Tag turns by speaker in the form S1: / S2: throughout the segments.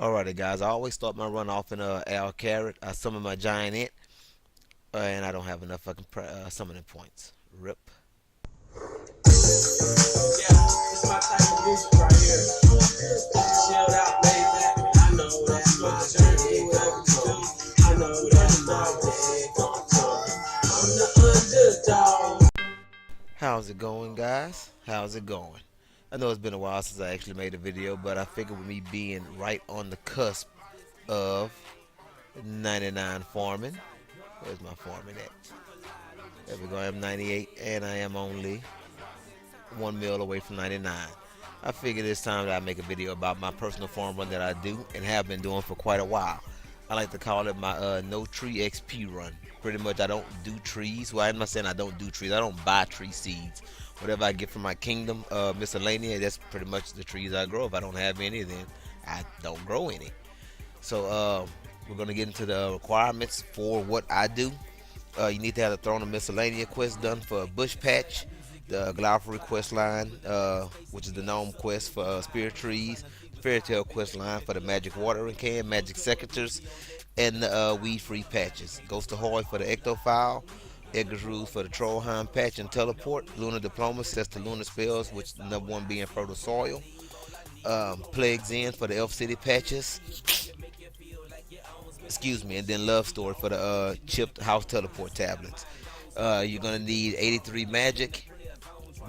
S1: Alrighty, guys. I always start my run off in Al Carrot. I summon my giant ant, and I don't have enough fucking summoning points. Rip.
S2: Yeah, this my type of music right here. Chilled out, laid back. I know that's what the journey welcome to. I know that's not the egg on top. I'm the underdog.
S1: How's it going, guys? How's it going? I know it's been a while since I actually made a video, but I figured with me being right on the cusp of 99 farming. Where's my farming at? There we go. I'm 98, and I am only 1 mil away from 99. I figured it's time that I make a video about my personal farm run that I do and have been doing for quite a while. I like to call it my no tree XP run. Pretty much I don't do trees. Well, I'm not saying I don't do trees. I don't buy tree seeds. Whatever I get from my kingdom miscellaneous, that's pretty much the trees I grow. If I don't have any, then I don't grow any. So we're going to get into the requirements for what I do. You need to have the Throne of Miscellanea quest done for a bush patch, the Glaufer quest line, which is the gnome quest for spirit trees, fairy tale quest line for the magic watering can, magic secateurs, and the weed free patches. Ghost Ahoy for the ectophile, Edgar's Rules for the Trollheim patch and teleport, Lunar Diploma sets the lunar spells, which the number one being fertile soil, Plagues In for the Elf City patches, excuse me, and then Love Story for the chipped house teleport tablets. You're gonna need 83 magic,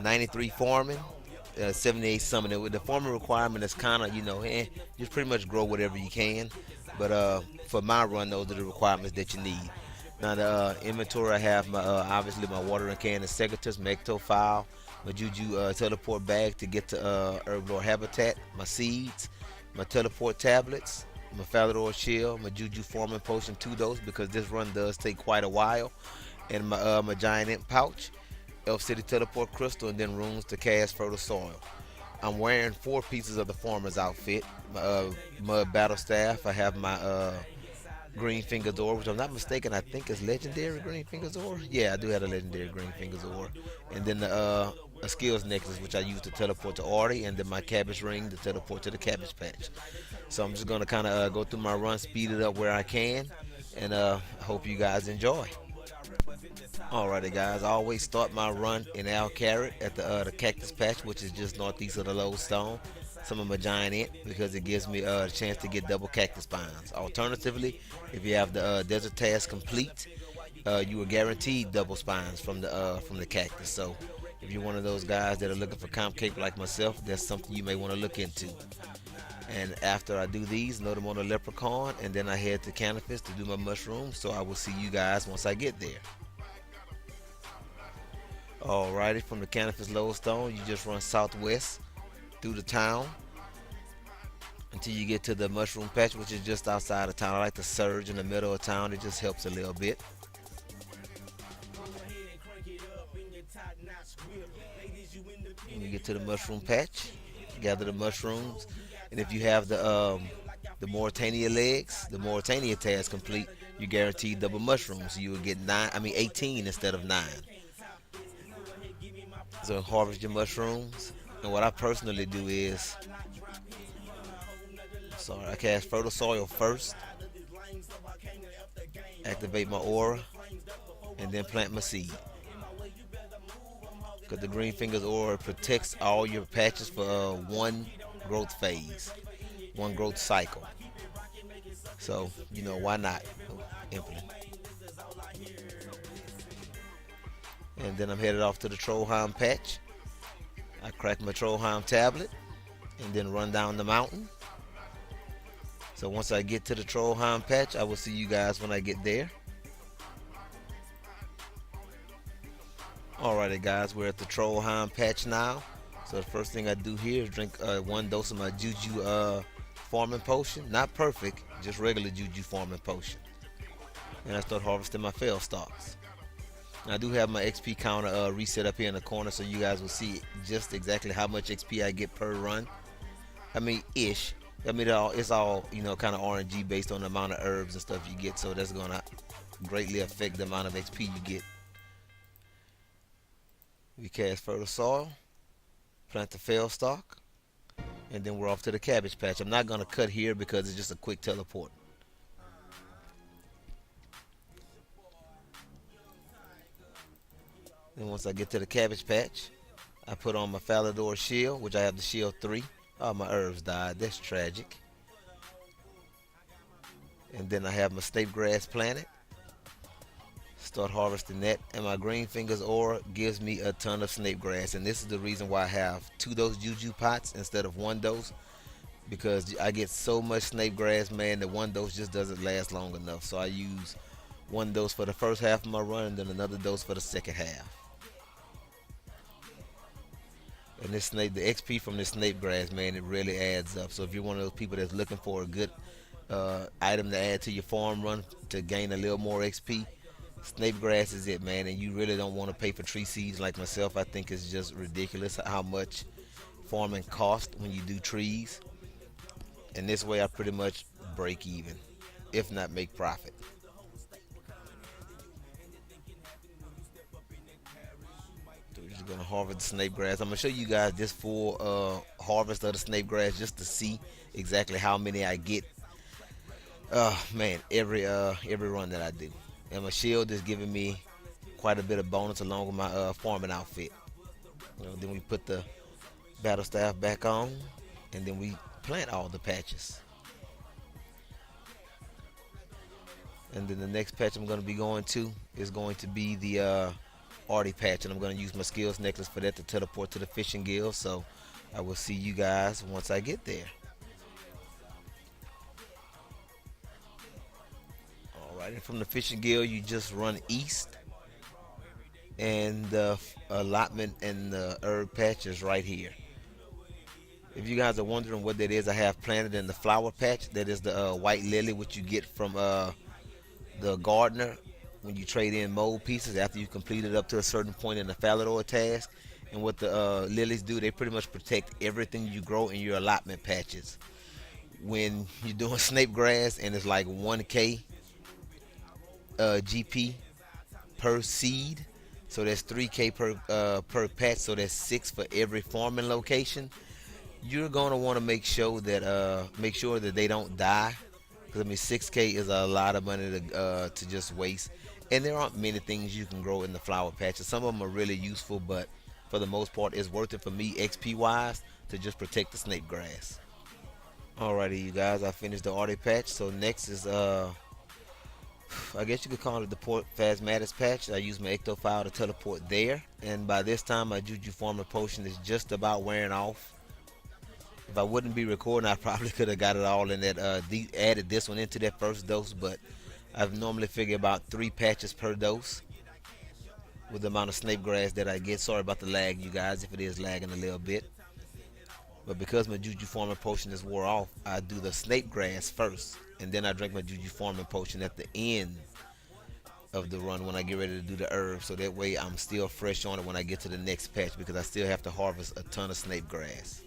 S1: 93 farming, 78 summoning. With the farming requirement, is kind of you pretty much grow whatever you can. But for my run, those are the requirements that you need. Now the inventory, I have my obviously my watering can and secateurs, my ectophile, my juju teleport bag to get to herblore habitat, my seeds, my teleport tablets, my Falador shield, my juju farming potion 2 dose because this run does take quite a while, and my giant imp pouch, Elf City teleport crystal, and then runes to cast fertile soil. I'm wearing 4 pieces of the farmer's outfit. My mud battle staff. I have my green fingers ore, which I'm not mistaken, I think is legendary green fingers ore. Yeah, I do have a legendary green fingers ore. And then the a skills necklace, which I use to teleport to Artie, and then my cabbage ring to teleport to the cabbage patch. So I'm just gonna kind of go through my run, speed it up where I can, and hope you guys enjoy. Alrighty, guys. I always start my run in Al Carrot at the Cactus Patch, which is just northeast of the Lodestone. Some of my giant ant because it gives me a chance to get double cactus spines. Alternatively, if you have the desert task complete, you are guaranteed double spines from the cactus. So, if you're one of those guys that are looking for comp cape like myself, that's something you may want to look into. And after I do these, load them on the leprechaun, and then I head to Canopus to do my mushrooms. So I will see you guys once I get there. Alrighty, from the Canopus Lodestone, you just run southwest through the town until you get to the mushroom patch, which is just outside of town. I like to surge in the middle of town. It just helps a little bit. When you get to the mushroom patch, gather the mushrooms, and if you have the Mauritania legs, the Mauritania task complete, you guarantee double mushrooms. So you will get 18 instead of 9. So harvest your mushrooms, and what I personally do is, sorry, I cast fertile soil first, activate my aura, and then plant my seed. Because the green fingers aura protects all your patches for one growth phase, one growth cycle. So why not implement? And then I'm headed off to the Trollheim patch. I crack my Trollheim tablet and then run down the mountain. So once I get to the Trollheim patch, I will see you guys when I get there. Alrighty, guys, we're at the Trollheim patch now. So the first thing I do here is drink 1 dose of my Juju farming potion. Not perfect, just regular Juju farming potion. And I start harvesting my fail stalks. Now, I do have my XP counter reset up here in the corner, so you guys will see just exactly how much XP I get per run. I mean, ish. I mean, it's all kind of RNG based on the amount of herbs and stuff you get, so that's gonna greatly affect the amount of XP you get. We cast fertile soil, plant the fail stalk, And then we're off to the cabbage patch. I'm not gonna cut here because it's just a quick teleport. Then once I get to the cabbage patch, I put on my Falador shield, which I have the shield 3. Oh, my herbs died. That's tragic. And then I have my snake grass planted. Start harvesting that. And my green fingers ore gives me a ton of snake grass. And this is the reason why I have 2 dose juju pots instead of 1 dose. Because I get so much snake grass, man, that 1 dose just doesn't last long enough. So I use 1 dose for the first half of my run and then another dose for the second half. And this snake, the XP from this snake grass, man, it really adds up. So if you're one of those people that's looking for a good item to add to your farm run to gain a little more XP, snake grass is it, man. And you really don't want to pay for tree seeds like myself. I think it's just ridiculous how much farming costs when you do trees. And this way I pretty much break even, if not make profit. So we're just gonna harvest the snake grass. I'm gonna show you guys this full harvest of the snake grass just to see exactly how many I get. Man, every run that I do. And my shield is giving me quite a bit of bonus along with my farming outfit. Then we put the battle staff back on, and then we plant all the patches. And then the next patch I'm going to be going to is going to be the Artie patch, and I'm going to use my skills necklace for that to teleport to the fishing guild. So I will see you guys once I get there. Alright, and from the fishing guild you just run east, and the allotment and the herb patch is right here. If you guys are wondering what that is, I have planted in the flower patch. That is the white lily, which you get from the gardener when you trade in mold pieces after you complete it up to a certain point in the Falador task. And what the lilies do, they pretty much protect everything you grow in your allotment patches. When you're doing snake grass and it's like 1k GP per seed, so that's 3k per patch, so that's 6 for every farming location. You're gonna want to make sure that they don't die, because I mean 6k is a lot of money to just waste. And there aren't many things you can grow in the flower patches. Some of them are really useful, but for the most part, it's worth it for me XP wise to just protect the snake grass. Alrighty, you guys, I finished the Artie patch. So next is I guess you could call it the Port Phasmatis patch. I use my Ectophile to teleport there, and by this time my Juju Farmer potion is just about wearing off. If I wouldn't be recording, I probably could have got it all in that added this one into that first dose, but I've normally figured about 3 patches per dose with the amount of snake grass that I get. Sorry about the lag, you guys, if it is lagging a little bit. But because my Juju Farming potion is wore off, I do the snake grass first, and then I drink my Juju Farming potion at the end of the run when I get ready to do the herbs. So that way I'm still fresh on it when I get to the next patch, because I still have to harvest a ton of snake grass.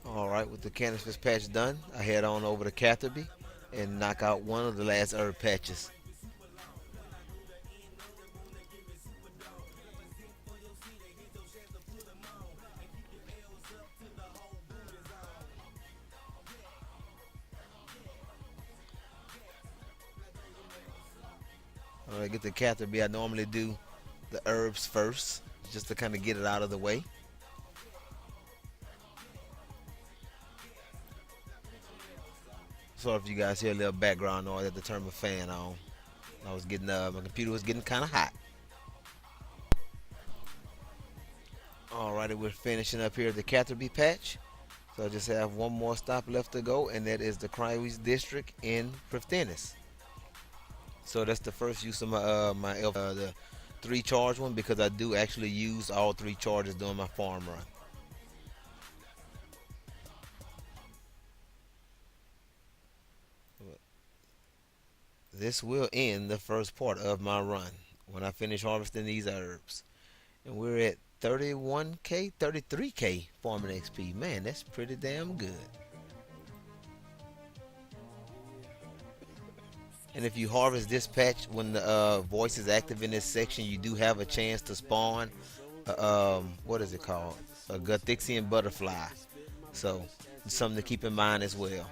S1: Alright, with the Cannabis patch done, I head on over to Catherby and knock out one of the last herb patches. When I get to Catherby, I normally do the herbs first, just to kind of get it out of the way. Sorry if you guys hear a little background noise at the turn my fan on. I was getting my computer was getting kind of hot. Alrighty, we're finishing up here at the Catherby patch. So I just have one more stop left to go, and that is the Crywes district in Priftenis. So that's the first use of my the 3 charge one, because I do actually use all 3 charges during my farm run. This will end the first part of my run when I finish harvesting these herbs. And we're at 31k, 33k farming XP. Man, that's pretty damn good. And if you harvest this patch when the voice is active in this section, you do have a chance to spawn what is it called? A Guthixian butterfly. So it's something to keep in mind as well.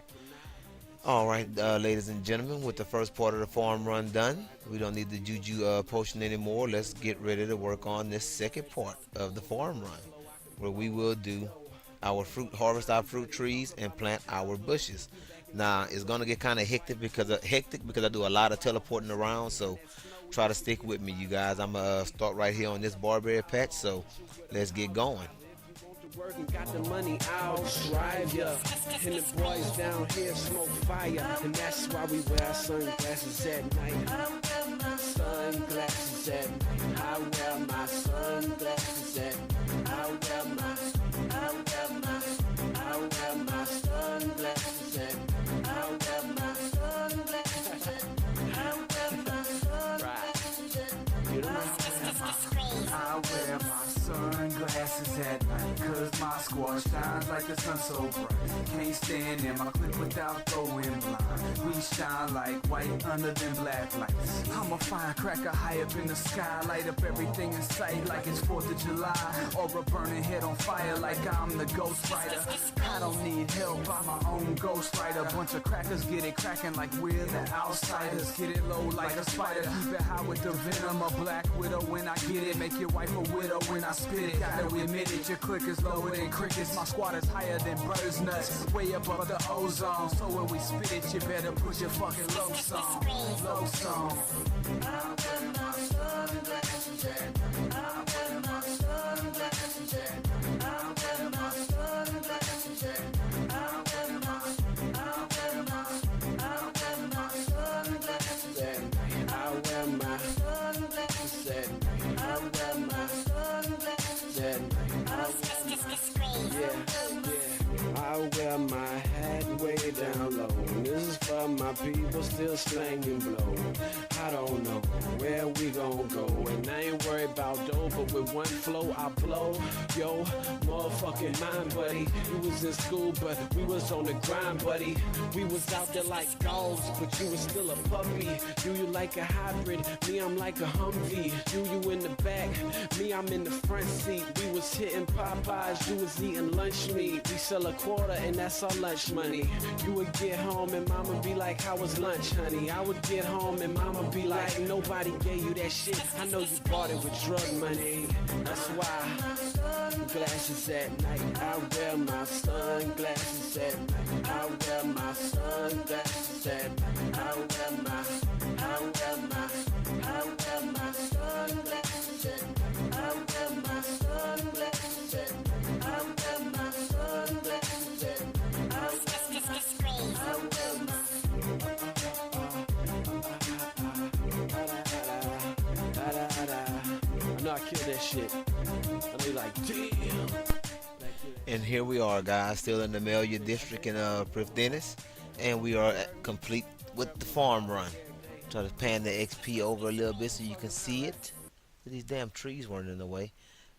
S1: All right, ladies and gentlemen, with the first part of the farm run done, we don't need the juju potion anymore. Let's get ready to work on this second part of the farm run, where we will do our fruit, harvest our fruit trees, and plant our bushes. Now it's gonna get kind of hectic because I do a lot of teleporting around. So try to stick with me, you guys. I'm gonna start right here on this barberry patch. So let's get going.
S2: To work and got the money, I'll drive ya. And the boys down here smoke fire. And that's why we wear sunglasses at night. Sunglasses at night. I wear my sunglasses at night. I wear my, I wear my, I wear my sunglasses at night. I wear my sunglasses at night. I wear my sunglasses at night. You know
S3: I wear my sunglasses at night, cause my squad shines like the sun so bright. Can't stand in my clip without going blind. We shine like white under them black lights. I'm a firecracker high up in the sky, light up everything in sight like it's 4th of July. Or a burning head on fire like I'm the ghost rider. I don't need help, I'm my own ghost rider. Bunch of crackers get it cracking like we're the outsiders. Get it low like a spider, keep it high with the venom. A black widow when I get it, make your wife a widow when I spit it. Gotta admit it, your click is lower than crickets. My squad is higher than birds' nuts, way above the ozone. So when we spit it, you better put your fucking low song. Low song. I wear my sunglasses at night. I wear my sunglasses at night. I wear my sunglasses at night. I wear my, I wear my, I wear my sunglasses at night.
S2: I wear my sunglasses at night. I wear my sunglasses at night. I wear my hat way down low. This is for my people still slanging blow. I don't know where we gon' go, and I ain't worried about dough, but with one flow I blow. Yo, motherfucking mind, buddy. You was in school, but we was on the grind, buddy. We was out there like dogs, but you was still a puppy. Do you like a hybrid? Me, I'm like a Humvee. Do you in the back? Me, I'm in the front seat. We was hitting Popeyes, you was eating lunch meat. We sell a quarter and that's our lunch money. You would get home and mama be like, how was lunch, honey? I would get home and mama be like, nobody gave you that shit. I know you bought it with drug money. That's why glasses at night. I wear my sunglasses at night. I wear my sunglasses at night. I wear my, I wear my, I wear my sunglasses at night. I wear my sunglasses at night. I wear my sunglasses at night. I wear my, I know I killed that shit. I be like, damn.
S1: And here we are, guys, still in the Melia district in Prif Dennis, and we are complete with the farm run. Try to pan the XP over a little bit so you can see it. These damn trees weren't in the way.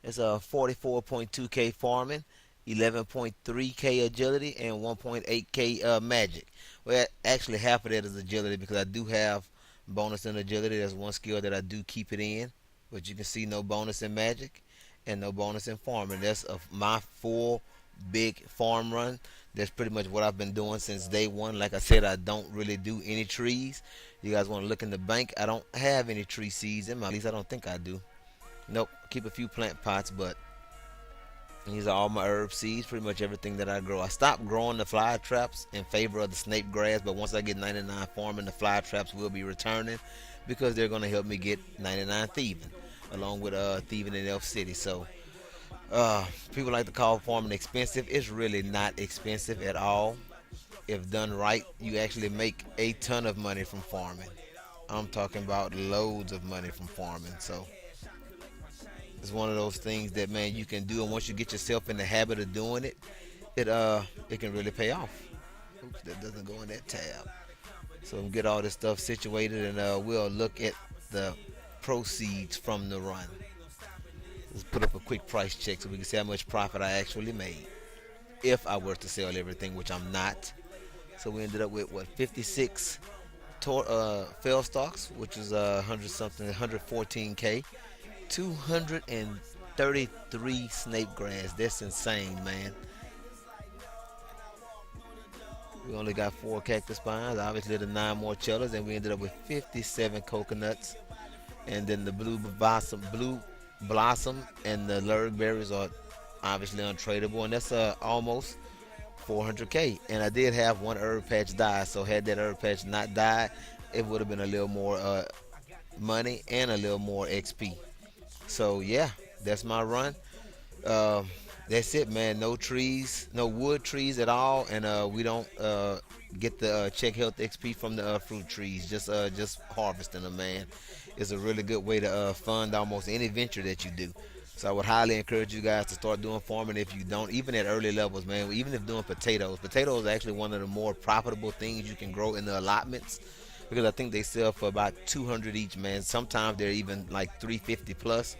S1: It's a 44.2k farming, 11.3k agility, and 1.8k magic. Well, actually half of that is agility because I do have bonus in agility. That's one skill that I do keep it in, but you can see no bonus in magic and no bonus in farming. That's of my full big farm run. That's pretty much what I've been doing since day one. Like I said, I don't really do any trees. You guys want to look in the bank? I don't have any tree seeds in my. At least I don't think I do. Nope. Keep a few plant pots, but these are all my herb seeds. Pretty much everything that I grow. I stopped growing the fly traps in favor of the snake grass, but once I get 99 farming, the fly traps will be returning because they're going to help me get 99 thieving, along with thieving in Elf City. So people like to call farming expensive. It's really not expensive at all. If done right, you actually make a ton of money from farming. I'm talking about loads of money from farming. So it's one of those things that, man, you can do, and once you get yourself in the habit of doing it, it can really pay off. Oops, that doesn't go in that tab. So we'll get all this stuff situated, and we'll look at the proceeds from the run. Let's put up a quick price check so we can see how much profit I actually made if I were to sell everything, which I'm not. So we ended up with what, 56 fail stocks, which is 100 something, 114k, 233 snake grass. That's insane, man. We only got 4 cactus pines. Obviously, the 9 more cheddars, and we ended up with 57 coconuts. And then the blue blossom, and the lurg berries are obviously untradeable, and that's almost 400K. And I did have one herb patch die, so had that herb patch not died, it would have been a little more money and a little more XP. So yeah, that's my run. Um, that's it, man. No trees, no wood trees at all, and we don't get the check health XP from the fruit trees. Just harvesting them, man. It's a really good way to fund almost any venture that you do. So I would highly encourage you guys to start doing farming if you don't, even at early levels, man. Even if doing potatoes, potatoes are actually one of the more profitable things you can grow in the allotments because I think they sell for about 200 each, man. Sometimes they're even like 350 plus.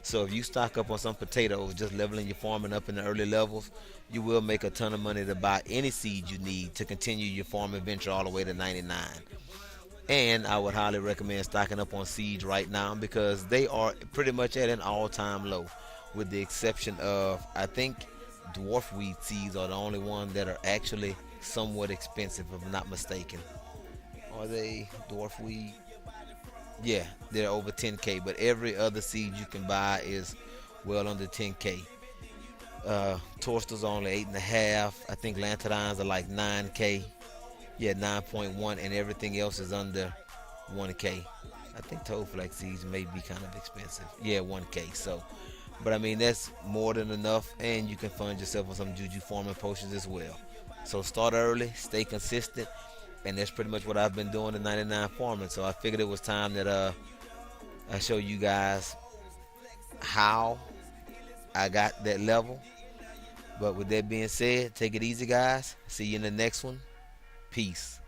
S1: So if you stock up on some potatoes, just leveling your farming up in the early levels, you will make a ton of money to buy any seed you need to continue your farming venture all the way to 99. And I would highly recommend stocking up on seeds right now because they are pretty much at an all-time low, with the exception of I think dwarf wheat seeds are the only ones that are actually somewhat expensive, if I'm not mistaken. Are they dwarf wheat? Yeah, they're over 10K, but every other seed you can buy is well under 10K. Torsters are only 8.5. I think Lantadines are like 9K. Yeah, 9.1, and everything else is under 1K. I think Toad Flex seeds may be kind of expensive. Yeah, 1K. So, but I mean that's more than enough, and you can fund yourself on some juju farming potions as well. So start early, stay consistent, and that's pretty much what I've been doing in 99 farming. So I figured it was time that I show you guys how I got that level. But with that being said, take it easy, guys. See you in the next one. Peace.